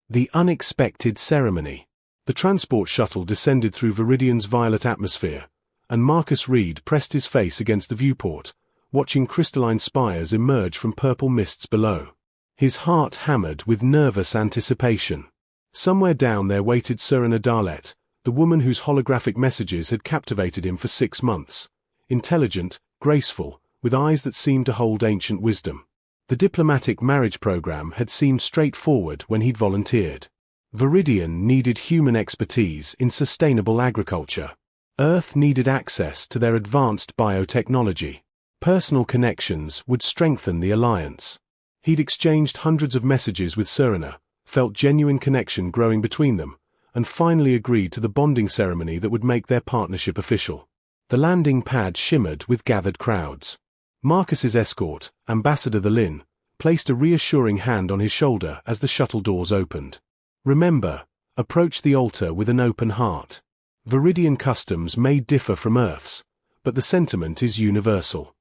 The unexpected ceremony. The transport shuttle descended through Viridian's violet atmosphere, and Marcus Reed pressed his face against the viewport, watching crystalline spires emerge from purple mists below. His heart hammered with nervous anticipation. Somewhere down there waited Serena Darlet, the woman whose holographic messages had captivated him for 6 months. Intelligent, graceful, with eyes that seemed to hold ancient wisdom. The diplomatic marriage program had seemed straightforward when he'd volunteered. Viridian needed human expertise in sustainable agriculture. Earth needed access to their advanced biotechnology. Personal connections would strengthen the alliance. He'd exchanged hundreds of messages with Serena, felt genuine connection growing between them, and finally agreed to the bonding ceremony that would make their partnership official. The landing pad shimmered with gathered crowds. Marcus's escort, Ambassador the Lin, placed a reassuring hand on his shoulder as the shuttle doors opened. Remember, approach the altar with an open heart. Viridian customs may differ from Earth's, but the sentiment is universal.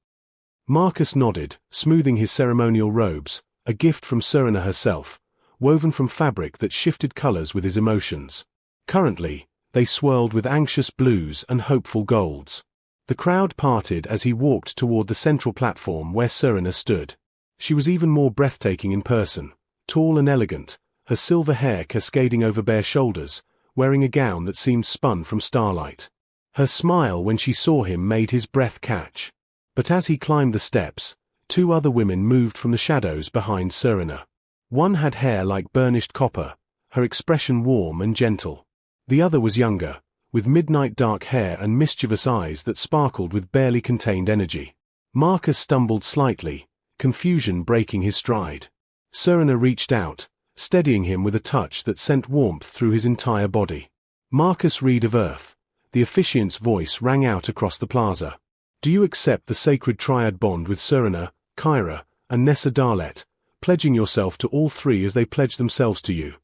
Marcus nodded, smoothing his ceremonial robes, a gift from Serena herself, woven from fabric that shifted colors with his emotions. Currently, they swirled with anxious blues and hopeful golds. The crowd parted as he walked toward the central platform where Serena stood. She was even more breathtaking in person, tall and elegant, her silver hair cascading over bare shoulders, wearing a gown that seemed spun from starlight. Her smile when she saw him made his breath catch. But as he climbed the steps, 2 other women moved from the shadows behind Serena. One had hair like burnished copper, her expression warm and gentle. The other was younger, with midnight dark hair and mischievous eyes that sparkled with barely contained energy. Marcus stumbled slightly, confusion breaking his stride. Serena reached out, steadying him with a touch that sent warmth through his entire body. Marcus Reed of Earth, the officiant's voice rang out across the plaza. Do you accept the sacred triad bond with Serena, Kyra, and Nessa Darlet, pledging yourself to all 3 as they pledge themselves to you?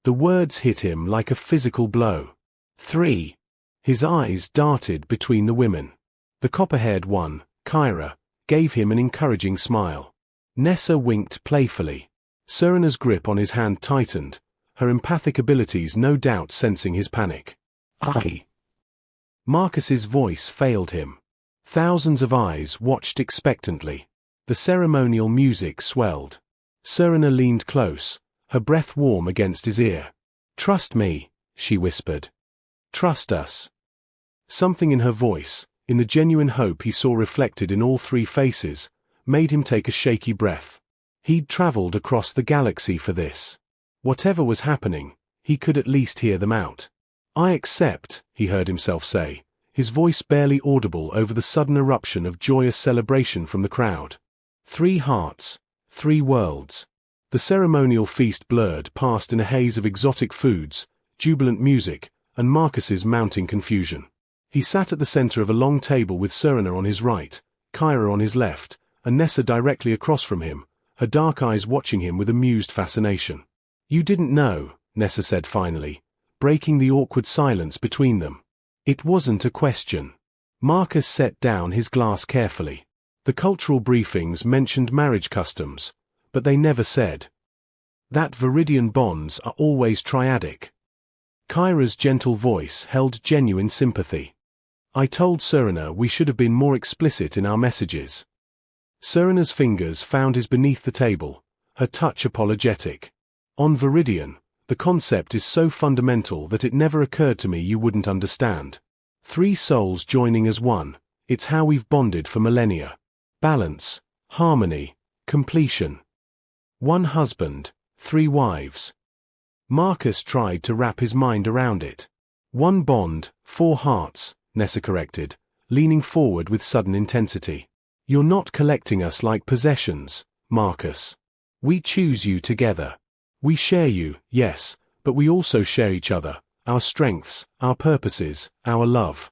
The words hit him like a physical blow. 3. His eyes darted between the women. The copper-haired one, Kyra, gave him an encouraging smile. Nessa winked playfully. Serena's grip on his hand tightened, her empathic abilities no doubt sensing his panic. I. Marcus's voice failed him. Thousands of eyes watched expectantly. The ceremonial music swelled. Serena leaned close, her breath warm against his ear. Trust me, she whispered. Trust us. Something in her voice, in the genuine hope he saw reflected in all 3 faces, made him take a shaky breath. He'd traveled across the galaxy for this. Whatever was happening, he could at least hear them out. I accept, he heard himself say, his voice barely audible over the sudden eruption of joyous celebration from the crowd. 3 hearts, 3 worlds. The ceremonial feast blurred past in a haze of exotic foods, jubilant music, and Marcus's mounting confusion. He sat at the center of a long table with Serena on his right, Kyra on his left, and Nessa directly across from him, her dark eyes watching him with amused fascination. You didn't know, Nessa said finally, breaking the awkward silence between them. It wasn't a question. Marcus set down his glass carefully. The cultural briefings mentioned marriage customs, but they never said that Viridian bonds are always triadic. Kyra's gentle voice held genuine sympathy. I told Serena we should have been more explicit in our messages. Serena's fingers found his beneath the table, her touch apologetic. On Viridian, the concept is so fundamental that it never occurred to me you wouldn't understand. 3 souls joining as one, it's how we've bonded for millennia. Balance, harmony, completion. 1 husband, 3 wives. Marcus tried to wrap his mind around it. 1 bond, 4 hearts, Nessa corrected, leaning forward with sudden intensity. You're not collecting us like possessions, Marcus. We choose you together. We share you, yes, but we also share each other, our strengths, our purposes, our love.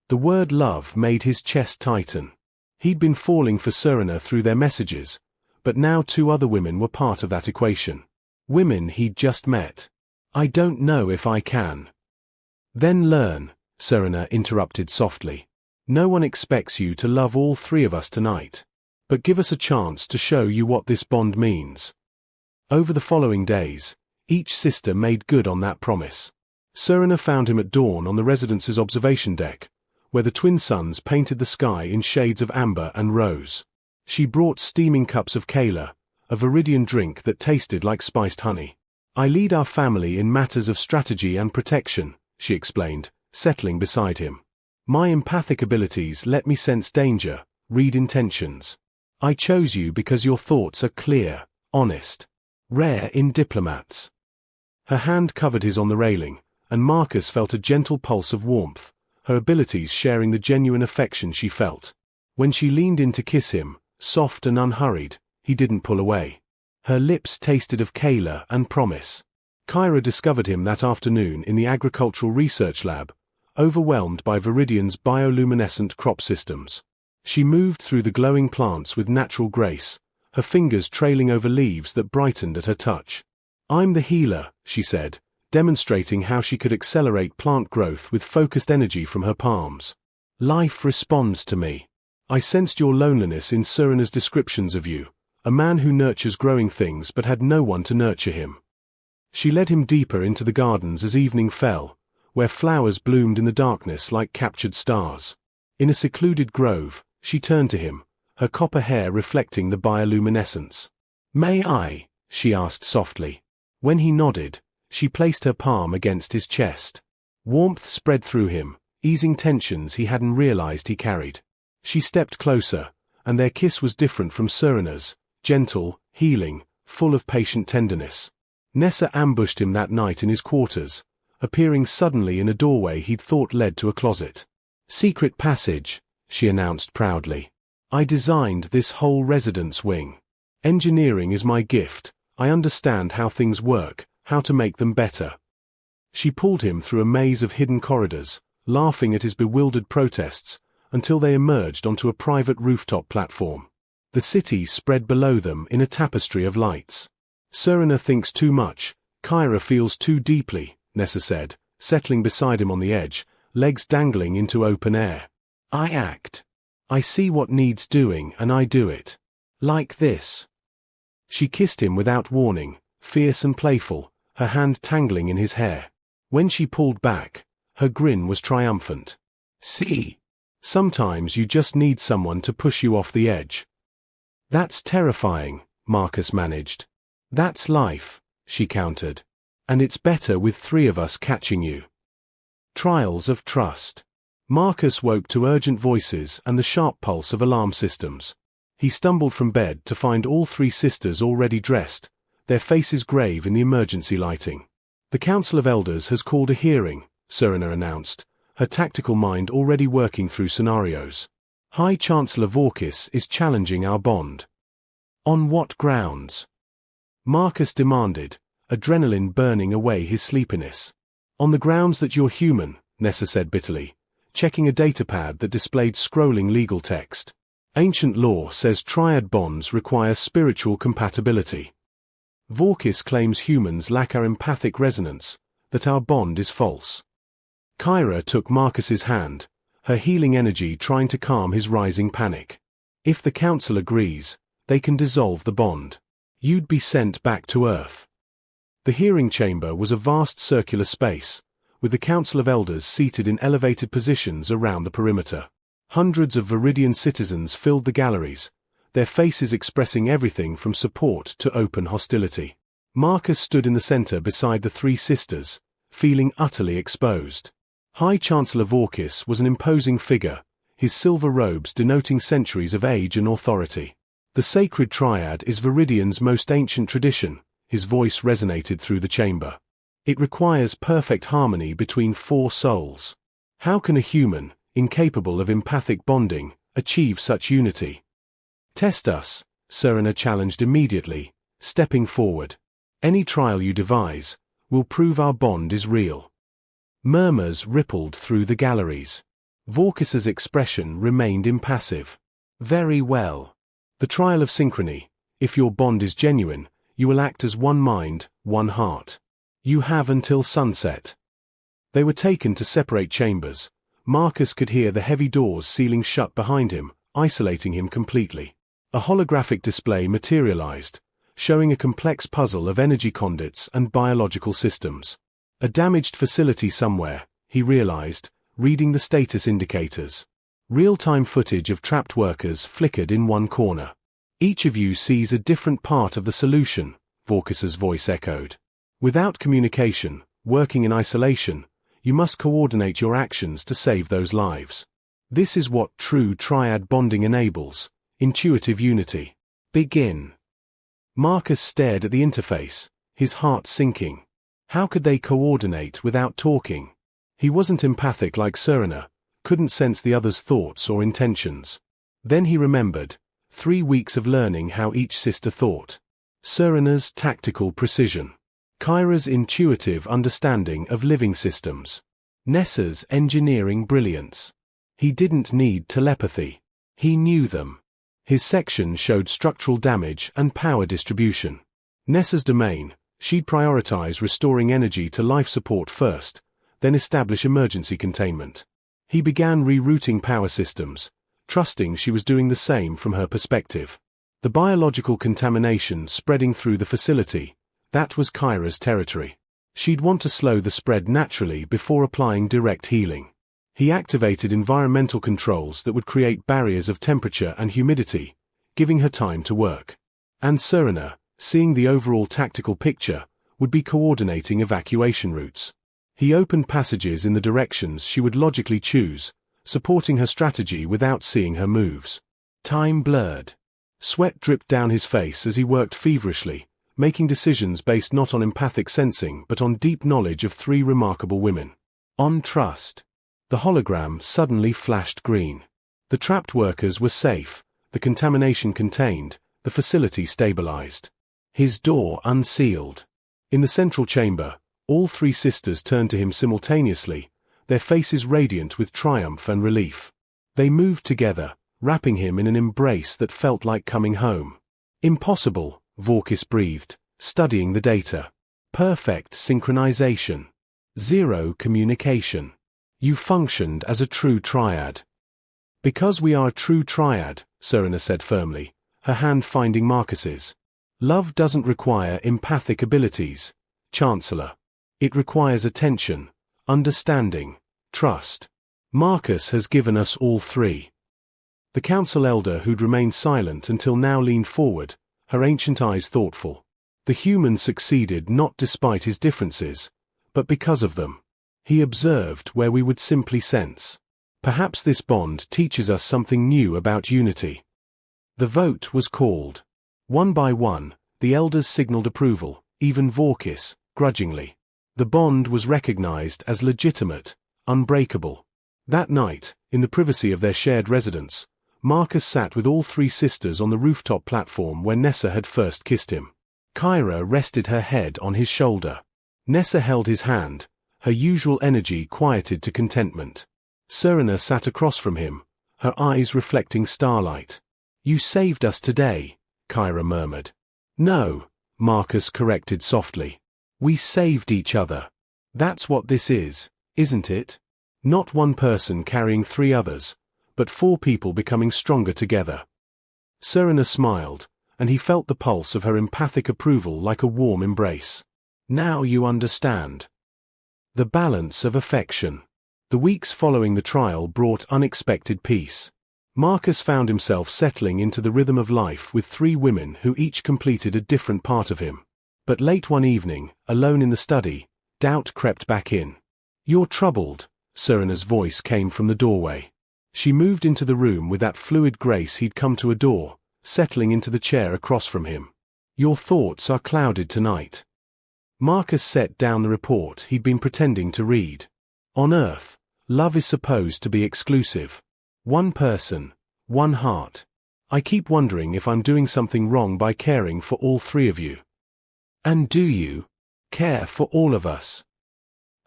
The word love made his chest tighten. He'd been falling for Serena through their messages, but now 2 other women were part of that equation. Women he'd just met. I don't know if I can. Then learn, Serena interrupted softly. No one expects you to love all 3 of us tonight. But give us a chance to show you what this bond means. Over the following days, Each sister made good on that promise. Serena found him at dawn on the residence's observation deck, where the twin suns painted the sky in shades of amber and rose. She brought steaming cups of Kayla, a Viridian drink that tasted like spiced honey. "I lead our family in matters of strategy and protection," she explained, settling beside him. "My empathic abilities let me sense danger, read intentions. I chose you because your thoughts are clear, honest, rare in diplomats." Her hand covered his on the railing, and Marcus felt a gentle pulse of warmth, her abilities sharing the genuine affection she felt. When she leaned in to kiss him, soft and unhurried, he didn't pull away. Her lips tasted of Kayla and promise. Kyra discovered him that afternoon in the agricultural research lab, overwhelmed by Viridian's bioluminescent crop systems. She moved through the glowing plants with natural grace, her fingers trailing over leaves that brightened at her touch. "I'm the healer," she said, demonstrating how she could accelerate plant growth with focused energy from her palms. "Life responds to me. I sensed your loneliness in Serena's descriptions of you, a man who nurtures growing things but had no one to nurture him." She led him deeper into the gardens as evening fell, where flowers bloomed in the darkness like captured stars. In a secluded grove, she turned to him, her copper hair reflecting the bioluminescence. "May I?" she asked softly. When he nodded, she placed her palm against his chest. Warmth spread through him, easing tensions he hadn't realized he carried. She stepped closer, and their kiss was different from Serena's, gentle, healing, full of patient tenderness. Nessa ambushed him that night in his quarters, appearing suddenly in a doorway he'd thought led to a closet. "Secret passage," she announced proudly. "I designed this whole residence wing. Engineering is my gift. I understand how things work, how to make them better." She pulled him through a maze of hidden corridors, laughing at his bewildered protests, until they emerged onto a private rooftop platform. The city spread below them in a tapestry of lights. "Serena thinks too much, Kyra feels too deeply," Nessa said, settling beside him on the edge, legs dangling into open air. "I act. I see what needs doing and I do it. Like this." She kissed him without warning, fierce and playful, her hand tangling in his hair. When she pulled back, her grin was triumphant. "See? Sometimes you just need someone to push you off the edge." "That's terrifying," Marcus managed. "That's life," she countered. "And it's better with three of us catching you." Trials of trust. Marcus woke to urgent voices and the sharp pulse of alarm systems. He stumbled from bed to find all three sisters already dressed, their faces grave in the emergency lighting. "The Council of Elders has called a hearing," Serena announced, her tactical mind already working through scenarios. "High Chancellor Vorkis is challenging our bond." "On what grounds?" Marcus demanded, adrenaline burning away his sleepiness. "On the grounds that you're human," Nessa said bitterly, checking a datapad that displayed scrolling legal text. "Ancient law says triad bonds require spiritual compatibility. Vorkis claims humans lack our empathic resonance, that our bond is false." Kyra took Marcus's hand, her healing energy trying to calm his rising panic. "If the council agrees, they can dissolve the bond. You'd be sent back to Earth." The hearing chamber was a vast circular space, with the Council of Elders seated in elevated positions around the perimeter. Hundreds of Viridian citizens filled the galleries, their faces expressing everything from support to open hostility. Marcus stood in the center beside the three sisters, feeling utterly exposed. High Chancellor Vorkis was an imposing figure, his silver robes denoting centuries of age and authority. "The sacred triad is Viridian's most ancient tradition," his voice resonated through the chamber. "It requires perfect harmony between four souls. How can a human, incapable of empathic bonding, achieve such unity?" "Test us," Serena challenged immediately, stepping forward. "Any trial you devise will prove our bond is real." Murmurs rippled through the galleries. Vorkis's expression remained impassive. "Very well. The trial of synchrony. If your bond is genuine, you will act as one mind, one heart. You have until sunset." They were taken to separate chambers. Marcus could hear the heavy doors sealing shut behind him, isolating him completely. A holographic display materialized, showing a complex puzzle of energy conduits and biological systems. A damaged facility somewhere, he realized, reading the status indicators. Real-time footage of trapped workers flickered in one corner. Each of you sees a different part of the solution, Vorkas's voice echoed. Without communication, working in isolation, you must coordinate your actions to save those lives. This is what true triad bonding enables, intuitive unity. Begin. Marcus stared at the interface, his heart sinking. How could they coordinate without talking? He wasn't empathic like Serena, couldn't sense the other's thoughts or intentions. Then he remembered 3 weeks of learning how each sister thought. Serena's tactical precision. Kyra's intuitive understanding of living systems. Nessa's engineering brilliance. He didn't need telepathy. He knew them. His section showed structural damage and power distribution. Nessa's domain, she'd prioritize restoring energy to life support first, then establish emergency containment. He began rerouting power systems, trusting she was doing the same from her perspective. The biological contamination spreading through the facility, that was Kyra's territory. She'd want to slow the spread naturally before applying direct healing. He activated environmental controls that would create barriers of temperature and humidity, giving her time to work. And Serena, seeing the overall tactical picture, would be coordinating evacuation routes. He opened passages in the directions she would logically choose, supporting her strategy without seeing her moves. Time blurred. Sweat dripped down his face as he worked feverishly, making decisions based not on empathic sensing but on deep knowledge of 3 remarkable women. On trust. The hologram suddenly flashed green. The trapped workers were safe, the contamination contained, the facility stabilized. His door unsealed. In the central chamber, all 3 sisters turned to him simultaneously, their faces radiant with triumph and relief. They moved together, wrapping him in an embrace that felt like coming home. Impossible, Vorkis breathed, studying the data. Perfect synchronization. 0 communication. You functioned as a true triad. Because we are a true triad, Serena said firmly, her hand finding Marcus's. Love doesn't require empathic abilities, Chancellor. It requires attention, understanding, trust. Marcus has given us all 3. The council elder who'd remained silent until now leaned forward, her ancient eyes thoughtful. The human succeeded not despite his differences, but because of them. He observed where we would simply sense. Perhaps this bond teaches us something new about unity. The vote was called. One by one, the elders signaled approval, even Vorkis, grudgingly. The bond was recognized as legitimate, unbreakable. That night, in the privacy of their shared residence, Marcus sat with all 3 sisters on the rooftop platform where Nessa had first kissed him. Kyra rested her head on his shoulder. Nessa held his hand, her usual energy quieted to contentment. Serena sat across from him, her eyes reflecting starlight. You saved us today, Kyra murmured. No, Marcus corrected softly. We saved each other. That's what this is, isn't it? Not one person carrying 3 others, but 4 people becoming stronger together. Serena smiled, and he felt the pulse of her empathic approval like a warm embrace. Now you understand. The balance of affection. The weeks following the trial brought unexpected peace. Marcus found himself settling into the rhythm of life with 3 women who each completed a different part of him. But late one evening, alone in the study, doubt crept back in. You're troubled, Serena's voice came from the doorway. She moved into the room with that fluid grace he'd come to adore, settling into the chair across from him. Your thoughts are clouded tonight. Marcus set down the report he'd been pretending to read. On Earth, love is supposed to be exclusive. One person, one heart. I keep wondering if I'm doing something wrong by caring for all 3 of you. And do you care for all of us?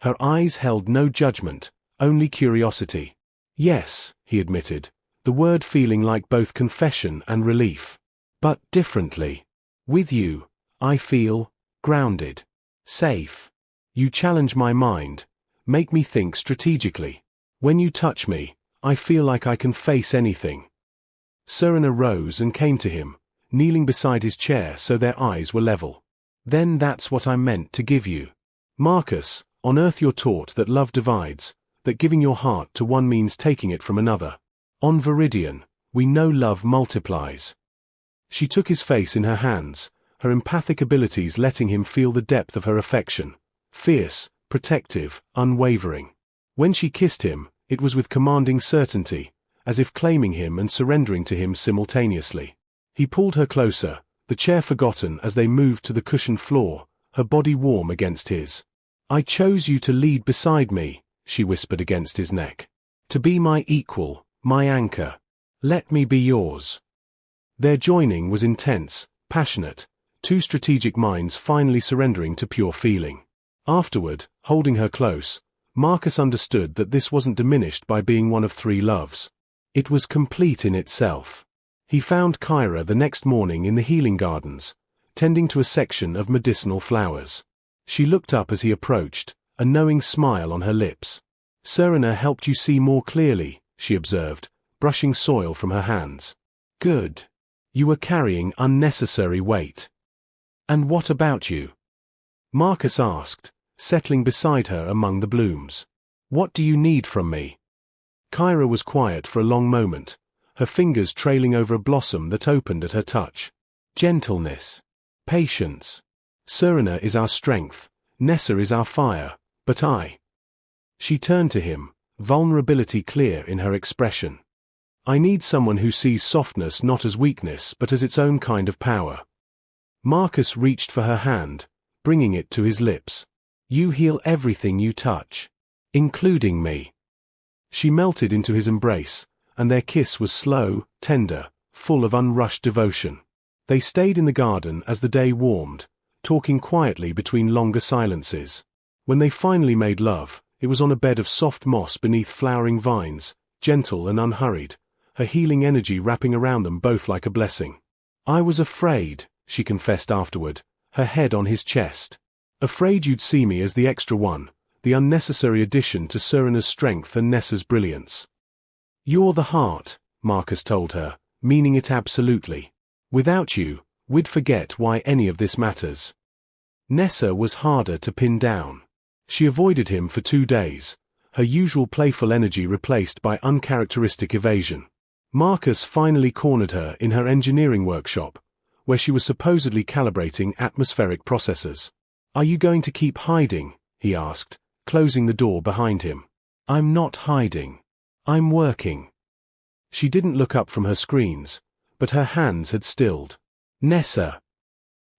Her eyes held no judgment, only curiosity. Yes, he admitted, the word feeling like both confession and relief. But differently. With you, I feel grounded. Safe. You challenge my mind, make me think strategically. When you touch me, I feel like I can face anything. Serena rose and came to him, kneeling beside his chair so their eyes were level. "Then that's what I meant to give you. Marcus, on Earth you're taught that love divides, that giving your heart to one means taking it from another. On Viridian, we know love multiplies." She took his face in her hands, her empathic abilities letting him feel the depth of her affection. Fierce, protective, unwavering. When she kissed him, it was with commanding certainty, as if claiming him and surrendering to him simultaneously. He pulled her closer, the chair forgotten as they moved to the cushioned floor, her body warm against his. "I chose you to lead beside me," she whispered against his neck. "To be my equal, my anchor. Let me be yours." Their joining was intense, passionate, two strategic minds finally surrendering to pure feeling. Afterward, holding her close, Marcus understood that this wasn't diminished by being one of three loves. It was complete in itself. He found Kyra the next morning in the healing gardens, tending to a section of medicinal flowers. She looked up as he approached, a knowing smile on her lips. "Serena helped you see more clearly," she observed, brushing soil from her hands. "Good. You were carrying unnecessary weight." "And what about you?" Marcus asked, settling beside her among the blooms. "What do you need from me?" Kyra was quiet for a long moment, her fingers trailing over a blossom that opened at her touch. "Gentleness. Patience. Serena is our strength, Nessa is our fire, but I—" She turned to him, vulnerability clear in her expression. "I need someone who sees softness not as weakness but as its own kind of power." Marcus reached for her hand, bringing it to his lips. "You heal everything you touch, including me." She melted into his embrace, and their kiss was slow, tender, full of unrushed devotion. They stayed in the garden as the day warmed, talking quietly between longer silences. When they finally made love, it was on a bed of soft moss beneath flowering vines, gentle and unhurried, her healing energy wrapping around them both like a blessing. "I was afraid," she confessed afterward, her head on his chest. "Afraid you'd see me as the extra one, the unnecessary addition to Serena's strength and Nessa's brilliance." "You're the heart," Marcus told her, meaning it absolutely. "Without you, we'd forget why any of this matters." Nessa was harder to pin down. She avoided him for 2 days, her usual playful energy replaced by uncharacteristic evasion. Marcus finally cornered her in her engineering workshop, where she was supposedly calibrating atmospheric processors. "Are you going to keep hiding?" he asked, closing the door behind him. "I'm not hiding. I'm working." She didn't look up from her screens, but her hands had stilled. "Nessa."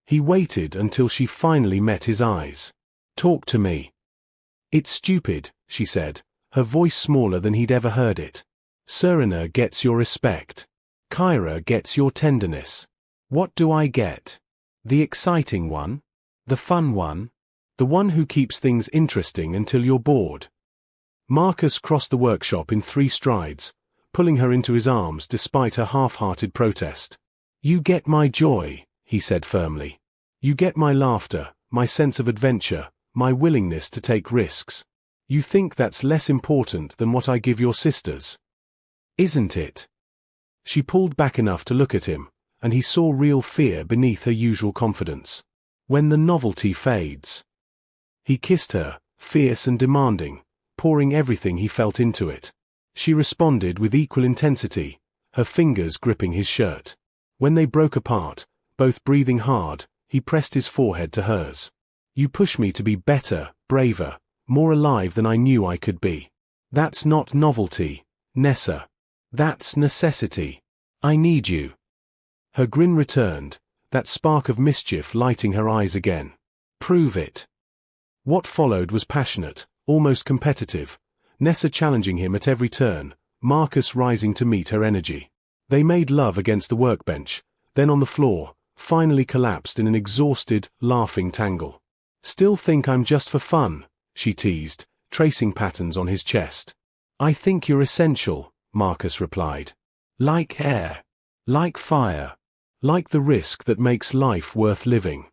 He waited until she finally met his eyes. "Talk to me." "It's stupid," she said, her voice smaller than he'd ever heard it. "Serena gets your respect. Kyra gets your tenderness. What do I get? The exciting one? The fun one? The one who keeps things interesting until you're bored?" Marcus crossed the workshop in 3 strides, pulling her into his arms despite her half-hearted protest. "You get my joy," he said firmly. "You get my laughter, my sense of adventure, my willingness to take risks. You think that's less important than what I give your sisters? Isn't it?" She pulled back enough to look at him, and he saw real fear beneath her usual confidence. "When the novelty fades." He kissed her, fierce and demanding, pouring everything he felt into it. She responded with equal intensity, her fingers gripping his shirt. When they broke apart, both breathing hard, he pressed his forehead to hers. "You push me to be better, braver, more alive than I knew I could be. That's not novelty, Nessa. That's necessity. I need you." Her grin returned, that spark of mischief lighting her eyes again. "Prove it." What followed was passionate, almost competitive, Nessa challenging him at every turn, Marcus rising to meet her energy. They made love against the workbench, then on the floor, finally collapsed in an exhausted, laughing tangle. "Still think I'm just for fun," she teased, tracing patterns on his chest. "I think you're essential," Marcus replied. "Like air. Like fire. Like the risk that makes life worth living."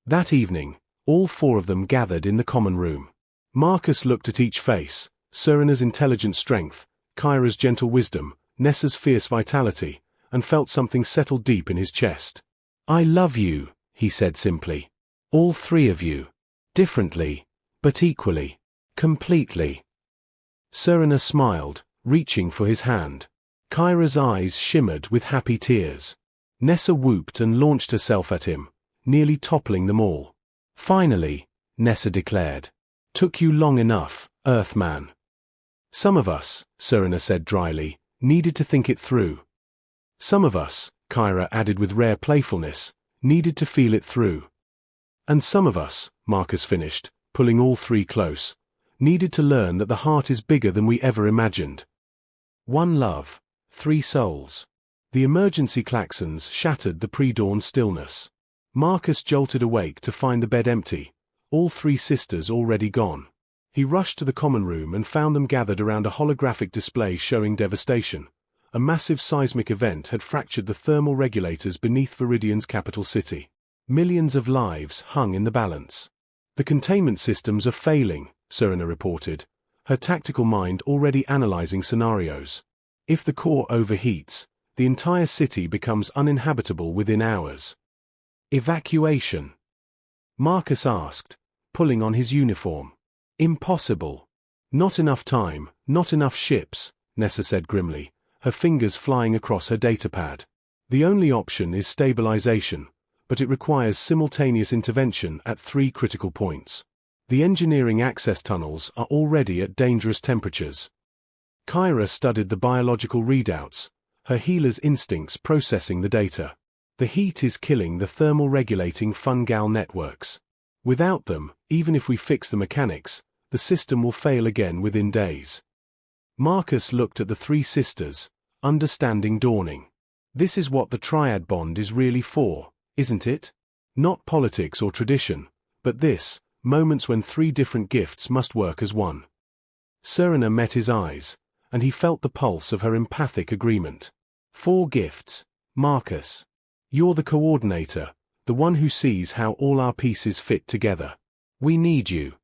That evening, all 4 of them gathered in the common room. Marcus looked at each face, Serena's intelligent strength, Kyra's gentle wisdom, Nessa's fierce vitality, and felt something settle deep in his chest. "I love you," he said simply. "All three of you. Differently, but equally. Completely." Serena smiled, reaching for his hand. Kyra's eyes shimmered with happy tears. Nessa whooped and launched herself at him, nearly toppling them all. "Finally," Nessa declared. "Took you long enough, Earthman." "Some of us," Serena said dryly, "needed to think it through." "Some of us," Kyra added with rare playfulness, "needed to feel it through." "And some of us," Marcus finished, pulling all three close, "needed to learn that the heart is bigger than we ever imagined." One love, three souls. The emergency klaxons shattered the pre-dawn stillness. Marcus jolted awake to find the bed empty, all three sisters already gone. He rushed to the common room and found them gathered around a holographic display showing devastation. A massive seismic event had fractured the thermal regulators beneath Viridian's capital city. Millions of lives hung in the balance. "The containment systems are failing," Serena reported, her tactical mind already analyzing scenarios. "If the core overheats, the entire city becomes uninhabitable within hours." "Evacuation?" Marcus asked, pulling on his uniform. "Impossible. Not enough time, not enough ships," Nessa said grimly, her fingers flying across her datapad. "The only option is stabilization, but it requires simultaneous intervention at three critical points. The engineering access tunnels are already at dangerous temperatures." Kyra studied the biological readouts, her healer's instincts processing the data. "The heat is killing the thermal regulating fungal networks. Without them, even if we fix the mechanics, the system will fail again within days." Marcus looked at the three sisters, understanding dawning. "This is what the triad bond is really for, isn't it? Not politics or tradition, but this, moments when three different gifts must work as one." Serena met his eyes, and he felt the pulse of her empathic agreement. "Four gifts, Marcus. You're the coordinator, the one who sees how all our pieces fit together. We need you."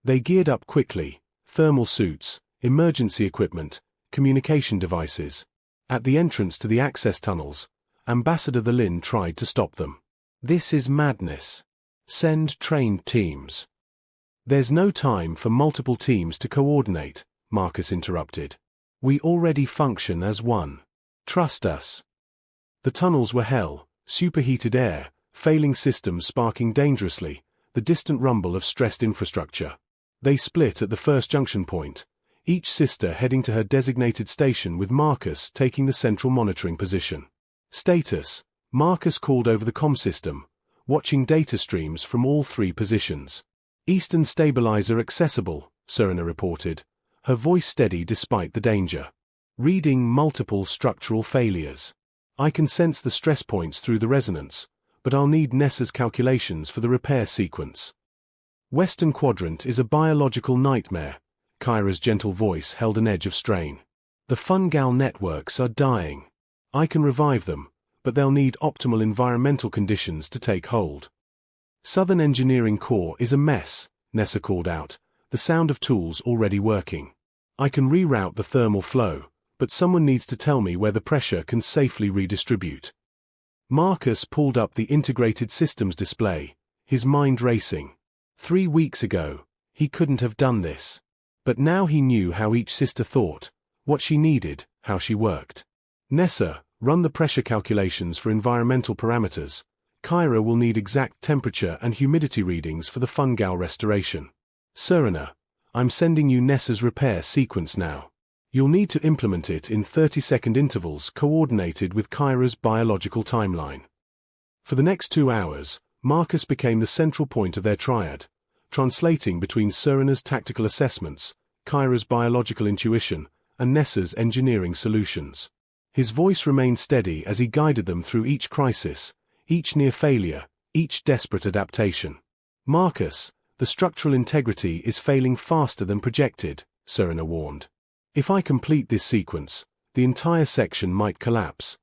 They geared up quickly, thermal suits, emergency equipment, communication devices. At the entrance to the access tunnels, Ambassador Thelin tried to stop them. "This is madness. Send trained teams." "There's no time for multiple teams to coordinate," Marcus interrupted. "We already function as one. Trust us." The tunnels were hell, superheated air, failing systems sparking dangerously, the distant rumble of stressed infrastructure. They split at the first junction point, each sister heading to her designated station with Marcus taking the central monitoring position. "Status," Marcus called over the comm system, watching data streams from all three positions. "Eastern stabilizer accessible," Serena reported, her voice steady despite the danger. "Reading multiple structural failures. I can sense the stress points through the resonance, but I'll need Nessa's calculations for the repair sequence." "Western quadrant is a biological nightmare," Kyra's gentle voice held an edge of strain. "The fungal networks are dying. I can revive them, but they'll need optimal environmental conditions to take hold." "Southern engineering core is a mess," Nessa called out, the sound of tools already working. "I can reroute the thermal flow, but someone needs to tell me where the pressure can safely redistribute." Marcus pulled up the integrated systems display, his mind racing. 3 weeks ago, he couldn't have done this. But now he knew how each sister thought, what she needed, how she worked. "Nessa, run the pressure calculations for environmental parameters. Kyra will need exact temperature and humidity readings for the fungal restoration. Serena, I'm sending you Nessa's repair sequence now. You'll need to implement it in 30-second intervals coordinated with Kyra's biological timeline." For the next 2 hours, Marcus became the central point of their triad, translating between Serena's tactical assessments, Kyra's biological intuition, and Nessa's engineering solutions. His voice remained steady as he guided them through each crisis, each near failure, each desperate adaptation. "Marcus, the structural integrity is failing faster than projected," Serena warned. "If I complete this sequence, the entire section might collapse."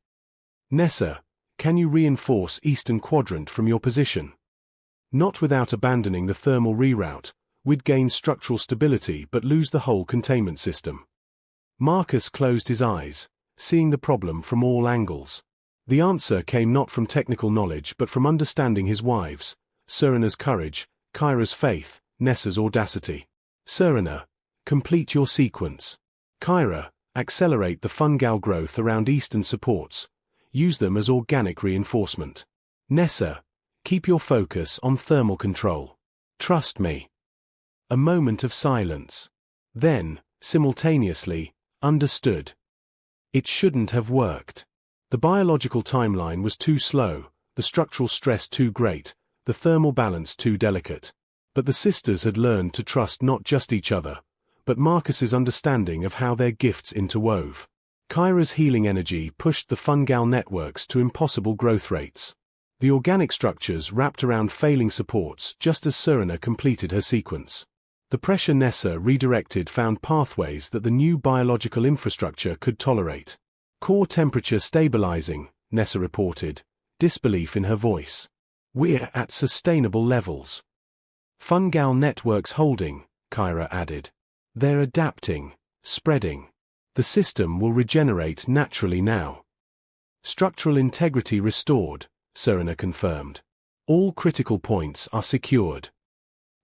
"Nessa, can you reinforce Eastern Quadrant from your position?" "Not without abandoning the thermal reroute. We'd gain structural stability but lose the whole containment system." Marcus closed his eyes, seeing the problem from all angles. The answer came not from technical knowledge but from understanding his wives, Serana's courage, Kyra's faith, Nessa's audacity. Serana, complete your sequence. Kyra, accelerate the fungal growth around eastern supports. Use them as organic reinforcement. Nessa, keep your focus on thermal control. Trust me. A moment of silence. Then, simultaneously, understood. It shouldn't have worked. The biological timeline was too slow, the structural stress too great, the thermal balance too delicate. But the sisters had learned to trust not just each other, but Marcus's understanding of how their gifts interwove. Kyra's healing energy pushed the fungal networks to impossible growth rates. The organic structures wrapped around failing supports just as Serana completed her sequence. The pressure Nessa redirected found pathways that the new biological infrastructure could tolerate. Core temperature stabilizing, Nessa reported, disbelief in her voice. We're at sustainable levels. Fungal networks holding, Kyra added. They're adapting, spreading. The system will regenerate naturally now. Structural integrity restored, Serana confirmed. All critical points are secured.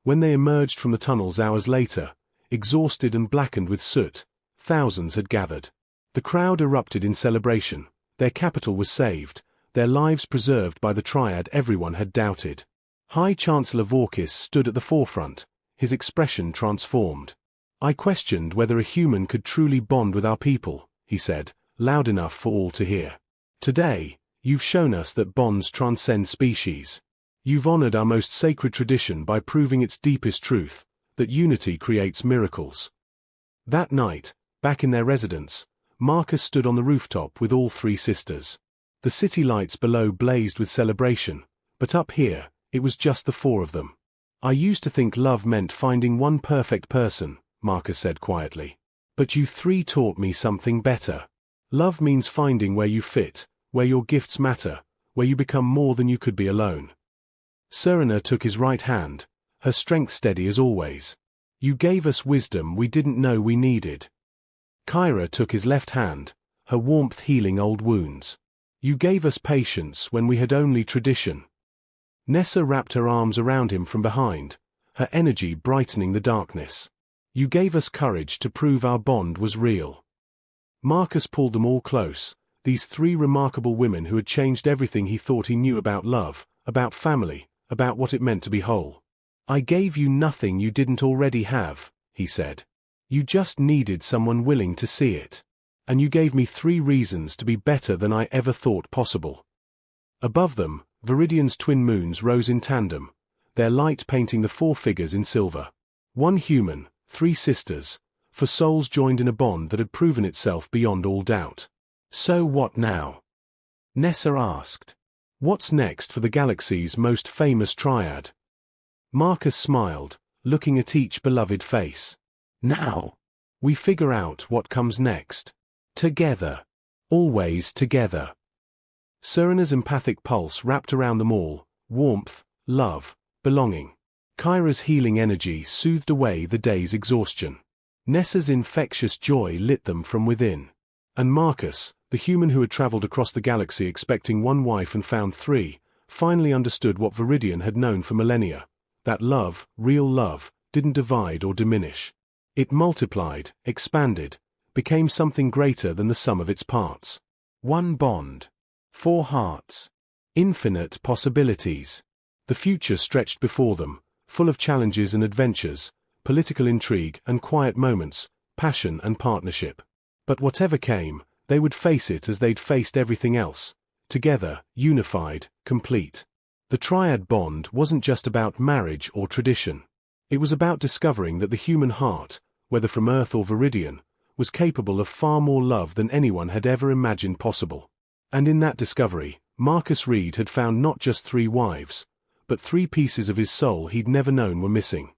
When they emerged from the tunnels hours later, exhausted and blackened with soot, thousands had gathered. The crowd erupted in celebration. Their capital was saved, their lives preserved by the triad everyone had doubted. High Chancellor Vorkis stood at the forefront, his expression transformed. I questioned whether a human could truly bond with our people, he said, loud enough for all to hear. Today, you've shown us that bonds transcend species. You've honored our most sacred tradition by proving its deepest truth, that unity creates miracles. That night, back in their residence, Marcus stood on the rooftop with all three sisters. The city lights below blazed with celebration, but up here, it was just the four of them. I used to think love meant finding one perfect person, Marcus said quietly. But you three taught me something better. Love means finding where you fit, where your gifts matter, where you become more than you could be alone. Serana took his right hand, her strength steady as always. You gave us wisdom we didn't know we needed. Kyra took his left hand, her warmth healing old wounds. You gave us patience when we had only tradition. Nessa wrapped her arms around him from behind, her energy brightening the darkness. You gave us courage to prove our bond was real. Marcus pulled them all close, these three remarkable women who had changed everything he thought he knew about love, about family, about what it meant to be whole. I gave you nothing you didn't already have, he said. You just needed someone willing to see it. And you gave me 3 reasons to be better than I ever thought possible. Above them, Viridian's twin moons rose in tandem, their light painting the 4 figures in silver. 1 human, 3 sisters, for souls joined in a bond that had proven itself beyond all doubt. So what now? Nessa asked. What's next for the galaxy's most famous triad? Marcus smiled, looking at each beloved face. Now, we figure out what comes next. Together. Always together. Serana's empathic pulse wrapped around them all, warmth, love, belonging. Kyra's healing energy soothed away the day's exhaustion. Nessa's infectious joy lit them from within. And Marcus, the human who had traveled across the galaxy expecting 1 wife and found 3, finally understood what Viridian had known for millennia. That love, real love, didn't divide or diminish. It multiplied, expanded, became something greater than the sum of its parts. 1 bond. 4 hearts. Infinite possibilities. The future stretched before them, full of challenges and adventures, political intrigue and quiet moments, passion and partnership. But whatever came, they would face it as they'd faced everything else, together, unified, complete. The triad bond wasn't just about marriage or tradition. It was about discovering that the human heart, whether from Earth or Viridian, was capable of far more love than anyone had ever imagined possible. And in that discovery, Marcus Reed had found not just 3 wives, but 3 pieces of his soul he'd never known were missing.